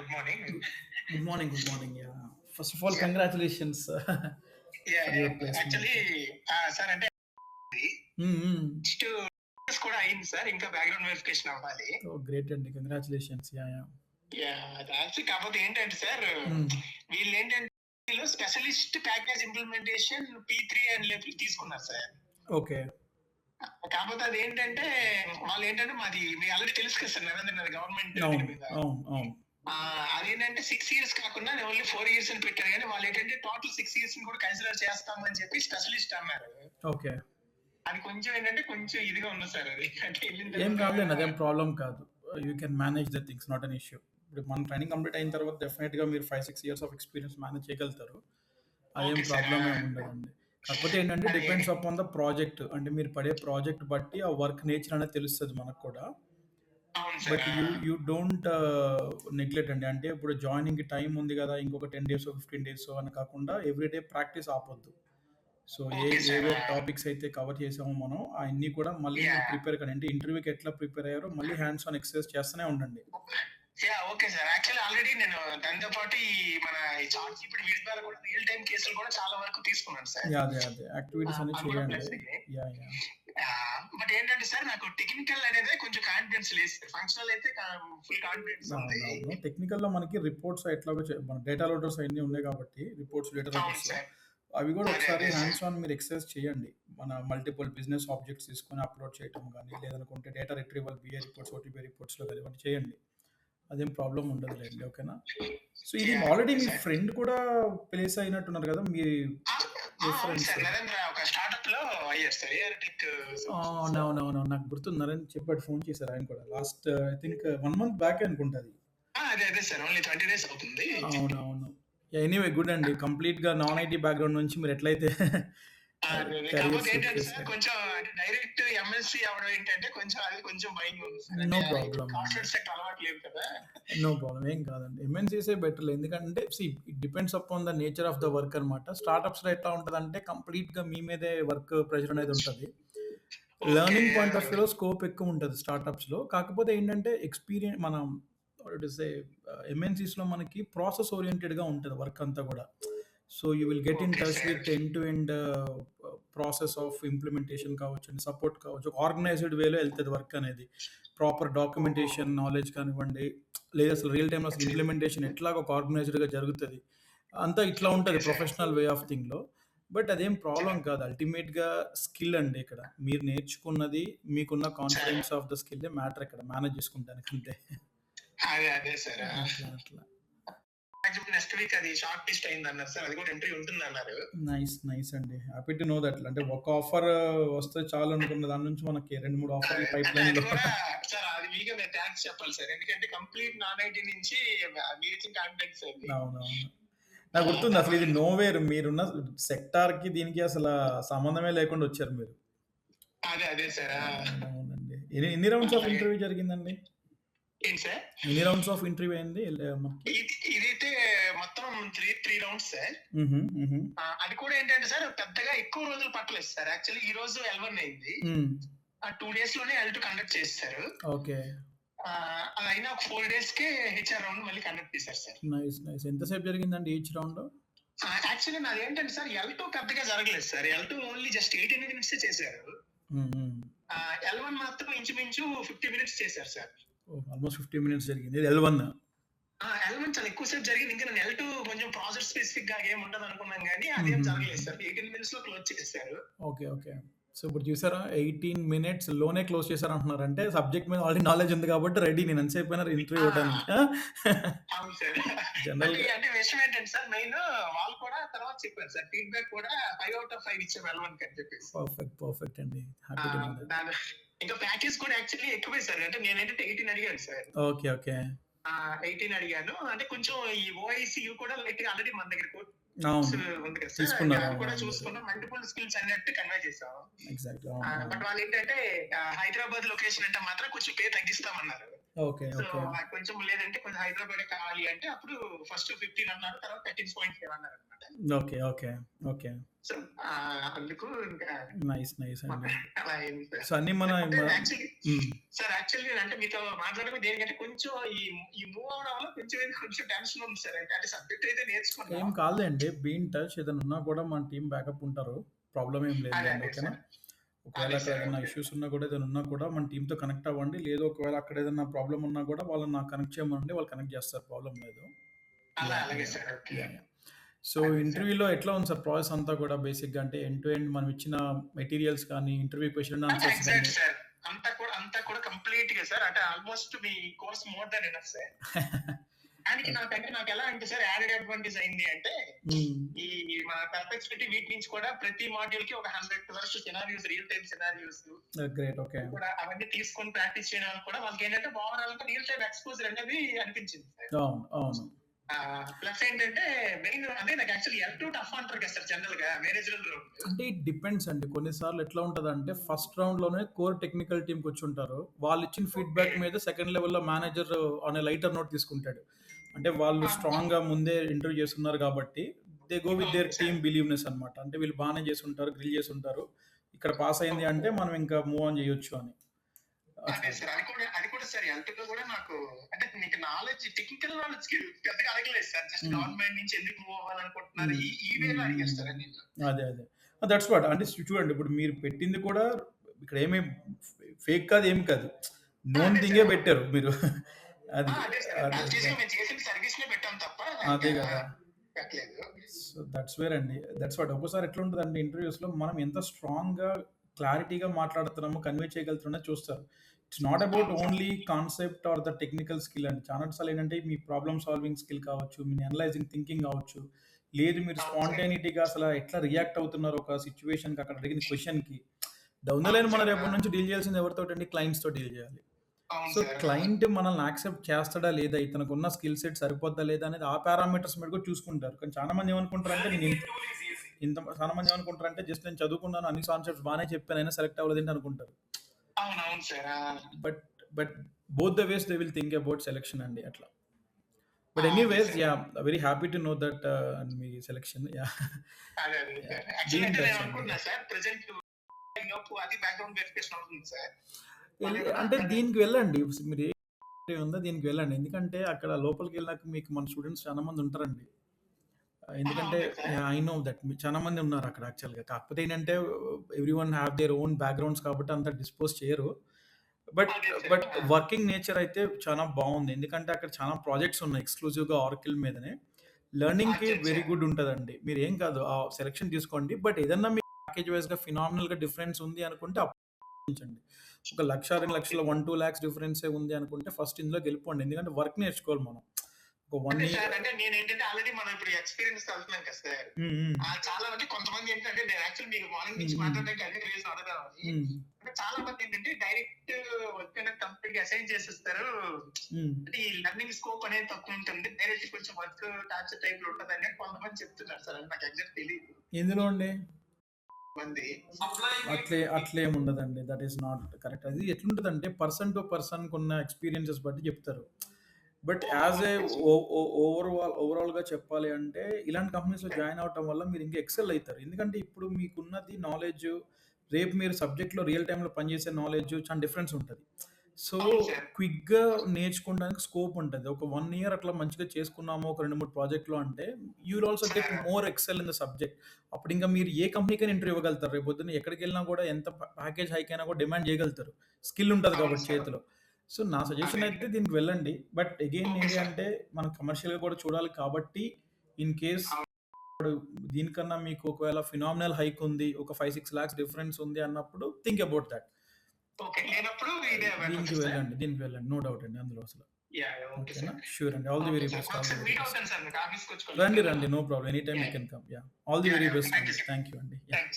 Good morning. Good, good morning. Good morning. Yeah. First of all, yeah! congratulations yeah! for your yeah! placement. Actually Yeah. Sir అంటే Mm-hmm. Next కూడా అయింది sir. ఇంకా background verification అవ్వాలి. Oh, great, and congratulations. Yeah, yeah. Yeah! Actually కాకపోతే ఏంటంటే sir, Mm. వీళ్ళేంటంటే వీళ్ళు specialist package implementation P3 అని చెప్పి తీసుకున్నారు సార్. Okay. కాకపోతే అదేంటంటే వాళ్ళేంటంటే మాది మీకు ఆల్రెడీ తెలుసు కదా సార్, నరేంద్ర గవర్నమెంట్ దీని No, మీద. no. అదేంటంటే 6 ఇయర్స్ కాకుండా ఓన్లీ 4 ఇయర్స్ అని పెట్టారు గానీ వాళ్ళేంటంటే టోటల్ 6 ఇయర్స్‌ని కూడా కన్సిడర్ చేస్తామని చెప్పి స్పెషలిస్ట్ అన్నారు. Okay. అది కొంచెం ఏంటంటే కొంచెం ఇదిగా ఉంది సార్ అది. అంటే ఎళ్ళిన ఏం తర్వాత కాదులేండి, అదేం ప్రాబ్లం కాదు. You can manage the things, not an issue. ఇప్పుడు మన ట్రైనింగ్ కంప్లీట్ అయిన తర్వాత డెఫినెట్గా మీరు 5-6 ఇయర్స్ ఆఫ్ ఎక్స్పీరియన్స్ మేనేజ్ చేయగలుగుతారు. అదేం ఓకే సార్. ప్రాబ్లం ఏమి ఉండదండి. కాకపోతే ఏంటంటే అది డిపెండ్స్ అపాన్ ద ప్రాజెక్ట్. అంటే మీరు పడే ప్రాజెక్ట్ బట్టి ఆ వర్క్ నేచర్ అనేది తెలుస్తుంది మనకు కూడా. అవును sir. But you don't neglect అండి. అంటే ఇప్పుడు జాయినింగ్‌కి టైం ఉంది గదా! ఇంకొక 10 డేసో, 15 డేసో అని కాకుండా ఎవ్రీడే ప్రాక్టీస్ ఆపొద్దు. So okay sir. ఏవే టాపిక్స్ అయితే కవర్ చేసామో మనం అయన్నీ కూడా మళ్ళీ మీరు యాహ్! ప్రిపేర్ కండి. అంటే ఇంటర్వ్యూకి ఎట్లా ప్రిపేర్ అయ్యారో మళ్ళీ హ్యాండ్స్ ఆన్ ఎక్సర్సైజ్ చేస్తూనే ఉండండి. Yeah! Okay sir. Actually already నేను దానితో పాటు మన ఈ చాట్ జీపీటీ వీటి ద్వారా కూడా రియల్ టైమ్ కేసులు కూడా చాలా వరకు తీసుకున్నాను సార్. యాహ్! అదే యాక్టివిటీస్ అన్ని అది కూడా ప్లస్ చేయండి. అయ్యాయి. యాహ్! బట్ ఏంటంటే సార్ నాకు టెక్నికల్ అనేది కొంచెం కాన్ఫిడెన్స్ లేదు సార్. ఫంక్షనల్ అయితే ఫుల్ కాన్ఫిడెన్స్ ఉంది. అవునవును. టెక్నికల్‌లో మనకి రిపోర్ట్స్ ఎట్లాగో మన డేటా లోడర్స్ అయన్నీ ఉన్నాయి కాబట్టి రిపోర్ట్స్, డేటా అవును లోడర్స్ సార్. అవి కూడా అదే ఒకసారి అదే సార్. హ్యాండ్స్ ఆన్ మీరు ఎక్సర్సైజ్ చేయండి. మన మల్టిపుల్ బిజినెస్ ఆబ్జెక్ట్స్ తీసుకొని అప్లోడ్ చేయటం గానీ, లేదనుకుంటే డేటా రిట్రీవల్, బిఏ రిపోర్ట్స్, ఓటీబీ రిపోర్ట్స్‌లో గానీ ఇవన్నీ చేయండి. అదేం ప్రాబ్లమ్ ఉండదులెండి. ఓకేనా? సో ఇది యాహ్! ఆల్రెడీ ఓకే మీ సార్. ఫ్రెండ్ కూడా ప్లేస్ అయినట్టున్నారు కదా! మీ అవును ఫ్రెండ్స్. సార్. నరేంద్ర ఒక స్టార్టప్‌లో అయ్యారు సార్. AR tech solutions. అవునవునవును. నాకు గుర్తుంది. నరేంద్ర చెప్పాడు, ఫోన్ చేశారు ఆయన కూడా. లాస్ట్ ఐ థింక్ 1 మంత్ బ్యాకే అనుకుంటా అది. అదే సార్. ఓన్లీ 20 డేస్ అవుతుంది. అవునవును. ఎనీవే గుడ్ అండి. కంప్లీట్‌గా నాన్ ఐటీ బ్యాక్‌గ్రౌండ్ నుంచి మీరు ఎట్లయితే అదే. కెరియర్ కాకపోతే షిఫ్ట్ ఏంటంటే సార్ చేశారు. కొంచెం అంటే డైరెక్ట్ ఎంఎల్సీ అవ్వడం ఏంటంటే కొంచెం అది కొంచెం భయంగా ఉంది సార్. నో అంటే ప్రాబ్లమ్ అండి. కార్పొరేట్ సెక్టర్ అలవాటు లేదు కదా! No problem. ఏం కాదండి. ఎంఎన్‌సీసే బెటర్‌లే. ఎందుకంటే it depends upon the nature of the work అనమాట. స్టార్టప్స్‌లో ఎట్లా ఉంటదంటే కంప్లీట్‌గా మీ మీదే వర్క్ ప్రెషర్ అనేది ఉంటది. ఓకే. లెర్నింగ్ పాయింట్ ఆఫ్ వ్యూలో స్కోప్ ఎక్కువ ఉంటది స్టార్టప్స్‌లో. కాకపోతే ఏంటంటే మనం వాట్ టు సే ఎంఎన్‌సీస్‌లో మనకి ప్రాసెస్ ఓరియెంటెడ్‌గా ఉంటది వర్క్ అంతా కూడా. So you will get in okay touch sir. With end to end process of implementation కావచ్చండి, సపోర్ట్ కావచ్చు. ఒక ఆర్గనైజ్డ్ వేలో ఎళ్తది వర్క్ అనేది. ప్రాపర్ డాక్యుమెంటేషన్ నాలెడ్జ్ కానివ్వండి, లేదా అసలు రియల్ టైమ్‌లో అసలు ఇంప్లిమెంటేషన్ ఎట్లాగా ఒక ఆర్గనైజ్డ్‌గా జరుగుతది. అంతా ఇట్లా ఓకే ఉంటది సార్. ప్రొఫెషనల్ వే ఆఫ్ థింగ్‌లో. బట్ అదేం ప్రాబ్లమ్ కాదు. అల్టిమేట్‌గా స్కిల్ అండి ఇక్కడ. మీరు నేర్చుకున్నది, మీకున్న సార్. కాన్ఫిడెన్స్ ఆఫ్ ద స్కిల్లే మ్యాటర్ ఇక్కడ. మేనేజ్ చేసుకుంటానికి అంతే. అదే సార్. అట్లా. నెక్స్ట్ వీక్ అది షార్ట్ లిస్ట్ అయిందన్నారు సార్. అది కూడా ఎంట్రీ ఉంటుందన్నారు. నైస్ అండి. Happy to know that. అంటే ఒక ఆఫర్ వస్తే చాలు అనుకున్న దాని నుంచి మనకి 2, 3 ఆఫర్‌లు అంటే అది పైప్‌లైన్‌లో. కూడా సార్ అది మీకే నేను థాంక్స్ చెప్పాలి సార్. ఎందుకంటే కంప్లీట్ నాన్ ఐటీ నుంచి మీరిచ్చిన కాన్ఫిడెన్స్ అది. అవునవును. నాకు గుర్తుంది అసలు ఇది నోవేర్. మీరున్న సెక్టార్‌కి దీనికి అసల సంబంధమే లేకుండా వచ్చారు మీరు. అదే సార్. అవునండి. ఎన్ని రౌండ్స్ ఆఫ్ ఇంటర్వ్యూ జరిగిందండి? ఏంటి సార్? ఎన్ని రౌండ్స్ ఆఫ్ ఇంటర్వ్యూ అయింది మనకి? ఇదైతే మొత్తం 3 రౌండ్స్ సార్. హుహు. అది కూడా ఏంటంటే సార్ పెద్దగా ఎక్కువ రోజులు పట్టలేదు సార్. యాక్చువల్లీ ఈ రోజు L1 అయింది. హ్మ్. 2 డేస్ లోనే L2 కండక్ట్ చేసేసారు. ఓకే. అలా అయినా ఒక 4 డేస్‌కే హెచ్ఆర్ రౌండ్ మళ్ళీ కండక్ట్ చేశారు సార్. నైస్. ఎంతసేపు జరిగిందండి ఈచ్ రౌండ్? యాక్చువల్లీ నాదేంటంటే సార్ L2 పెద్దగా జరగలేదు సార్. L2 ఓన్లీ జస్ట్ 18 మినిట్సే చేశారు. హ్మ్. L1 మాత్రం ఇంచుమించు 50 మినిట్స్ చేశారు సార్. ఆల్మోస్ట్ 50 మినిట్స్ జరిగింది. ఇది L1. L1 చాలా ఎక్కువ సేపు జరిగింది. ఇంకా నేను L2 కొంచెం ప్రాజెక్ట్ స్పెసిఫిక్ గా ఏమి ఉండదు అనుకున్నాను గానీ అదేం జరగలేదు సార్. 18 మినిట్స్ లో క్లోజ్ చేసేసారు. ఓకే. సో ఇప్పుడు చూసారా 18 మినిట్స్ లోనే క్లోజ్ చేశారంటున్నారు. అంటే సబ్జెక్ట్ మీద ఆల్రెడీ నాలెడ్జ్ ఉంది కాబట్టి రెడీ. నేను ఎంతసేపు అయినా ఇంటర్వ్యూ ఇవ్వడానికి. అవును సార్. జనరల్‌గా అంటే విషయం ఏంటంటే సార్ మెయిన్ వాళ్ళు కూడా తర్వాత చెప్పారు సార్. ఫీడ్‌బ్యాక్ కూడా 5 ఔట్ ఆఫ్ 5 ఇచ్చాం L1 అని చెప్పేసి. పర్ఫెక్ట్ అండి. Happy to know that. ఇంకా ప్యాకేజ్ కూడా యాక్చువల్లీ ఎక్కువే సార్. అంటే నేనేంటంటే 18 అడిగాను సార్. ఓకే. 18 అడిగాను. అంటే కొంచెం ఈ ఓఐసీయూ కూడా లైట్‌గా ఆల్రెడీ మన దగ్గర అవును. ఉంది కదా సార్. తీసుకున్నారు. అది కూడా చూసుకున్నాం. మల్టిపుల్ స్కిల్స్ అన్నట్టు కన్వే చేసాం. ఎగ్జాక్ట్‌లీ. బట్ వాళ్ళు ఏంటంటే హైదరాబాద్ లొకేషన్ అంటే మాత్రం కొంచెం పే తగ్గిస్తామన్నారు. ఓకే. So okay. నాకు కొంచెం లేదంటే కొంచెం హైదరాబాదే కావాలి అంటే అప్పుడు ఫస్ట్ 15 అన్నారు. తర్వాత 13.5 అన్నారనమాట. ఓకే. ఓకే. ఓకే. సో అందుకు ఇంకా నైస్. నైస్ అండి. అలా అయింది సార్. సో, అన్నీ మన లేకపోతే మ యాక్చువల్లీ హ్మ్. సార్ యాక్చువల్లీ అంటే మీతో మాట్లాడడం దేనికంటే కొంచెం ఈ మూవ్ అవ్వడం వల్ల కొంచెం టెన్షన్ ఉంది సార్. అంటే సబ్జెక్ట్ అయితే నేర్చుకున్నాం. ఏం కాదులేండి. బీ ఇన్ టచ్ ఏదైనా ఉన్నా కూడా మన టీమ్ బ్యాకప్ ఉంటారు. ప్రాబ్లమ్ ఏం లేదులెండి. అదే ఓకేనా? సార్. ఒకవేళ అదే అక్కడ సార్. ఏదైనా ఓకే. ఇష్యూస్ ఉన్నా కూడా ఏదైనా ఉన్నా కూడా మన టీమ్‌తో కనెక్ట్ అవ్వండి. లేదు ఒకవేళ అక్కడ ఏదైనా ప్రాబ్లమ్ ఉన్నా కూడా వాళ్ళని నాకు కనెక్ట్ చేయమనండి. వాళ్ళు కనెక్ట్ చేస్తారు. ప్రాబ్లమ్ లేదు. అలాగే yeah! Sir. Okay. Yeah! Yeah! So, అదే సార్. ఇంటర్వ్యూలో ఎట్లా ఉంది సార్ ప్రాసెస్ అంతా కూడా బేసిక్‌గా అంటే ఎండ్ టు ఎండ్ మనం ఇచ్చిన మెటీరియల్స్ కానీ, ఇంటర్వ్యూ క్వెషన్ అండ్ ఆన్సర్స్ గాని ఎగ్జాక్ట్ సార్. అంతా కూడా కంప్లీట్‌గా సార్. అంటే ఆల్‌మోస్ట్ మీ course more than enough sir. దానికి నాకెలా అంటే సార్ యాడెడ్ అడ్వాంటేజ్ అయింది అంటే, హ్మ్. ఈ మన పర్‌ప్లెక్సిటీ వీటి నుంచి కూడా ప్రతి మాడ్యూల్‌కి ఒక 100 వరకు scenarios real time scenarios great. Okay. కూడా అవన్నీ తీసుకొని ప్రాక్టీస్ చేయడం వల్ల కూడా వాళ్ళకేంటంటే ఓవరాల్‌గా రియల్ టైమ్ ఎక్స్‌పోజర్ అనేది అనిపించింది సార్. అవును. అవును. ప్లస్ ఏంటంటే మెయిన్ అంటే నాకు యాక్చువల్లీ L2 టఫ్ అంటారు కదా సార్ జనరల్‌గా మేనేజరల్ రౌండ్. అంటే ఇట్ డిపెండ్స్ అండి. కొన్నిసార్లు ఎట్లా ఉంటదంటే ఫస్ట్ రౌండ్‌లోనే కోర్ టెక్నికల్ టీమ్ కూర్చుంటారు. వాళ్ళిచ్చిన ఓకే. ఫీడ్‌బ్యాక్ మీద సెకండ్ లెవెల్‌లో manager on a lighter note తీసుకుంటాడు. అంటే వాళ్ళు స్ట్రాంగ్‌గా ముందే ఇంటర్వ్యూ చేసున్నారు కాబట్టి దే గో విత్ దేర్ అవును సార్. టీమ్ బిలీవ్‌నెస్ అన్నమాట. అంటే వీళ్ళు బానే చేసుంటారు, గ్రిల్ చేసుంటారు. ఇక్కడ పాస్ అయింది అంటే మనం ఇంకా మూవ్ ఆన్ చేయొచ్చు అని. అదే అట్లా. సార్. అది కూడా సార్ L2లో కూడా నాకు అంటే మీకు నాలెడ్జ్ టెక్నికల్ నాలెడ్జ్‌కి పెద్దగా అడగలేదు సార్. జస్ట్ హ్మ్. గవర్నమెంట్ నుంచి ఎందుకు మూవ్ అవ్వాలనుకుంటున్నారు హ్మ్. ఈ వేలో హ్మ్. అడిగారు హ్మ్. సార్ అన్ని. అదే. అదే. That's what. అంటే చూడండి ఇప్పుడు మీరు పెట్టింది కూడా ఇక్కడ ఏమి ఫేక్ కాదు, ఏమి కాదు. నోన్ అదే థింగే సార్. పెట్టారు మీరు. అది. అదే సార్. అదే. యాక్చువల్‌గా మేము చేసిన సర్వీస్‌నే పెట్టాం తప్ప అదే ఇంకా గదా! పెట్టలేదు. సో, దట్స్ వేర్ అండి. That's what. ఒక్కోసారి ఎట్లుంటదంటే ఇంటర్‌వ్యూస్‌లో మనం ఎంత స్ట్రాంగ్‌గా, క్లారిటీగా మాట్లాడుతున్నామో, కన్వే చేయగలుగుతున్నామో చూస్తారు. ఇట్స్ నాట్ అబౌట్ అవును sir. Only concept or the technical skill అండి. చాలా సార్లు ఏంటంటే మీ ప్రాబ్లమ్ సాల్వింగ్ స్కిల్ కావచ్చు, మీ అనలైజింగ్ థింకింగ్ కావచ్చు, లేదు మీరు అవును సార్. స్పాంటేనిటీగా అసల ఎట్లా రియాక్ట్ అవుతున్నారు ఒక సిట్యుయేషన్‌కి అక్కడ అడిగిన క్వెషన్‌కి. డౌన్ ద అవును లైన్ మనం సార్. రేపటి నుంచి డీల్ చేయాల్సింది ఎవరితోటండి? క్లయింట్స్‌తో డీల్ చేయాలి. అవును సో, సార్. క్లయింట్ మనల్ని యాక్సెప్ట్ చేస్తాడా లేదా? ఇతనుకున్న స్కిల్ సెట్ సరిపోద్దా లేదా? అనేది ఆ పారామీటర్స్ మీద కూడా చూసుకుంటారు. కానీ చాలా మంది ఏమనుకుంటారంటే నేను చాలా మంది ఏమనుకుంటారంటే జస్ట్ నేను చదువుకున్నాను, అన్ని కాన్సెప్ట్స్ బానే చెప్పాను అయినా సెలెక్ట్ అవ్వలేదేంటి అనుకుంటారు. అవునవును sir. But but both the ways they will think about selection అండి అట్లా. బట్ అదే anyways sir. Yah! Very happy to know that మీ సెలక్షన్. యాహ్! అదే yah! Sir. Be actually in అంటే నేను టచ్ అండి. అనుకుంటున్నా సార్ ప్రెజెంట్ ఈలోపు అది బ్యాక్‌గ్రౌండ్ వెరిఫికేషన్ అవుతుంది సార్. వాళ్ళేమన్నా అంటే దీనికి వెళ్ళండి. మీరు ఏ ఉందో దీనికి వెళ్ళండి. ఎందుకంటే అక్కడ లోపలికెళ్ళినాక మీకు మన స్టూడెంట్స్ చాలా మంది ఉంటారండి. ఎందుకంటే అవునా సార్? ఐ నో దట్ చాలా మంది ఉన్నారు అక్కడ యాక్చువల్‌గా. కాకపోతే ఏంటంటే everyone have their own backgrounds కాబట్టి అంత డిస్పోజ్ చేయరు. బట్ అదే సార్. బట్ వర్కింగ్ నేచర్ అయితే చాలా బావుంది. ఎందుకంటే అక్కడ చాలా ప్రాజెక్ట్స్ ఉన్నాయి ఎక్స్‌క్లూజివ్‌గా ఆరకిల్ మీదనే. లెర్నింగ్‌కి అచ్చచ్చ! వెరీ గుడ్ ఉంటదండి. మీరేం కాదు సెలక్షన్ తీసుకోండి. బట్ ఏదన్నా మీకు ప్యాకేజ్ వైస్‌గా ఫినామినల్‌గా డిఫరెన్స్ ఉంది అనుకుంటే ఆలోచించండి. ఒక 1,00,000, 2,00,000 ఓకే. 1, 2 లాక్స్ డిఫరెన్సే ఉంది అనుకుంటే ఫస్ట్ ఇందులోకి వెళ్ళిపోండి. ఎందుకంటే వర్క్ నేర్చుకోవాలి మనం. ఒక 1 అంటే ఇయర్ సార్ అంటే నేనేంటంటే ఆల్రెడీ మనం ఇప్పుడు ఎక్స్‌పీరియన్స్‌తో వెళ్తున్నాం కదా సార్. హ్మ్. హ్మ్. చాలా మంది కొంతమంది ఏంటంటే నేను యాక్చువల్లీ మీకు మార్నింగ్ హ్మ్. నుంచి హ్మ్. మాట్లాడడానికి అదే రీజన్ అడగదామని. హ్మ్. అంటే చాలా మంది ఏంటంటే డైరెక్ట్ వచ్చిన కంపెనీకి అసైన్ చేసేస్తారు. హ్మ్. అంటే ఈ లెర్నింగ్ స్కోప్ అనేది తక్కువ ఉంటుంది. డైరెక్ట్ కొంచెం వర్క్ టార్చర్ టైప్‌లో ఉంటదని కొంతమంది చెప్తున్నారు సార్. అది నాకు ఎగ్జాక్ట్ తెలీదు. ఎందులో అండి? మంది. అట్లేముండదండి. That is not correct. అది ఎట్లుంటదంటే పర్సన్ టు పర్సన్‌కున్న ఎక్స్‌పీరియన్సెస్ బట్టి చెప్తారు. But as a okay sir. ఓవరాల్‌గా చెప్పాలి అంటే ఇలాంటి కంపెనీస్‌లో జాయిన్ అవ్వటం వల్ల మీరు ఇంకా ఎక్సెల్ అయితారు. ఎందుకంటే ఇప్పుడు మీకున్నది నాలెడ్జ్ రేపు మీరు సబ్జెక్ట్‌లో రియల్ టైమ్‌లో పనిచేసే నాలెడ్జ్ చాలా డిఫరెన్స్ ఉంటది. సో, అవును సార్. క్విక్‌గా నేర్చుకోవడానికి స్కోప్ ఉంటది. ఒక 1 ఇయర్ అట్లా మంచిగా చేసుకున్నాము ఒక 2, 3 ప్రాజెక్ట్‌లు అంటే you will also get sir. More excel in the subject. అప్పుడింక మీరు ఏ కంపెనీకైనా ఇంటర్వ్యూ ఇవ్వగలుగుతారు. రేపొద్దున ఎక్కడికెళ్ళినా కూడా ఎంత ప్యాకేజ్ హైక్ అయినా కూడా డిమాండ్ చేయగలుగుతారు. స్కిల్ ఉంటది అవును కాబట్టి సార్. చేతిలో. సో, నా సజెషన్ అదే. అయితే దీనికి వెళ్ళండి. బట్ అగైన్ ఓకే ఏంటి సార్. అంటే మనం కమర్షియల్‌గా కూడా చూడాలి కాబట్టి ఇన్ కేస్ అవును. దీనికన్నా మీకు ఒకవేళ ఫినామినల్ హైక్ ఉంది. ఒక 5, 6 లాక్స్ డిఫరెన్స్ ఉంది అన్నప్పుడు థింక్ అబౌట్ థట్. ఓకే. లేనప్పుడు ఇదే దీనికి బెటర్ సార్. వెళ్ళండి. దీనికి వెళ్ళండి. నో డౌట్ అండి అందులో అసల. యాహ్! ఓకే ఓకేనా? సార్. ష్యూర్ అండి. All the okay very sir. Best. All the ఒకసారి వెరీ మీట్ బెస్ట్. అవుతాను సార్ మీకు ఆఫీస్‌కొచ్చి రండి, కలుస్తాను. రండి. No problem. Any time you yah! Can come. Yah! All the yah! Very yah! Okay. Best thank అండి. You sir. Thank you అండి. Yah! Thanks.